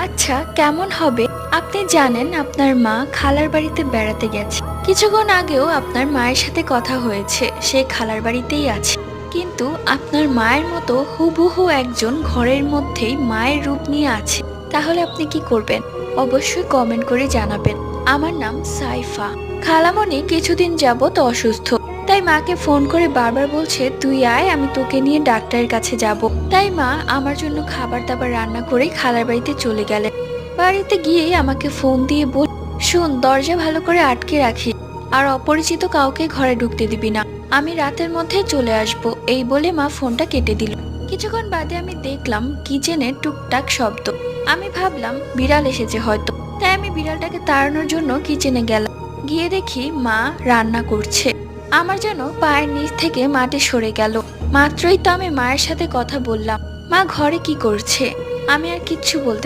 আচ্ছা, কেমন হবে আপনি জানেন আপনার মা খালার বাড়িতে বেড়াতে গেছে। কিছুক্ষণ আগেও আপনার মায়ের সাথে কথা হয়েছে, সে খালার বাড়িতেই আছে। কিন্তু আপনার মায়ের মতো হুবহু একজন ঘরের মধ্যেই মায়ের রূপ নিয়ে আছে। তাহলে আপনি কি করবেন? অবশ্যই কমেন্ট করে জানাবেন। আমার নাম সাইফা। খালামণি কিছুদিন যাবত অসুস্থ, তাই মাকে ফোন করে বারবার বলছে তুই আয়, আমি তোকে নিয়ে ডাক্তারের কাছে যাব। তাই মা আমার জন্য খাবার দাবার রান্না করে খালার বাড়িতে চলে গেলেন। বাড়িতে গিয়েই আমাকে ফোন দিয়ে বল, শোন, দরজা ভালো করে আটকে রাখিস আর অপরিচিত কাউকে ঘরে ঢুকতে দিবি না। আমি রাতের মধ্যে চলে আসব। এই বলে মা ফোনটা কেটে দিল। কিছুক্ষণ বাদে আমি দেখলাম কিচেনে টুকটাক শব্দ। আমি ভাবলাম বিড়াল এসেছে হয়তো, তাই আমি বিড়ালটাকে তাড়ানোর জন্য কিচেনে গেলাম। গিয়ে দেখি মা রান্না করছে। আমার যেন পায়ের নিচ থেকে মাটি সরে গেল। মাত্রই তো আমি মায়ের সাথে কথা বললাম, মা ঘরে কি করছে? আমি আর কিচ্ছু বলতে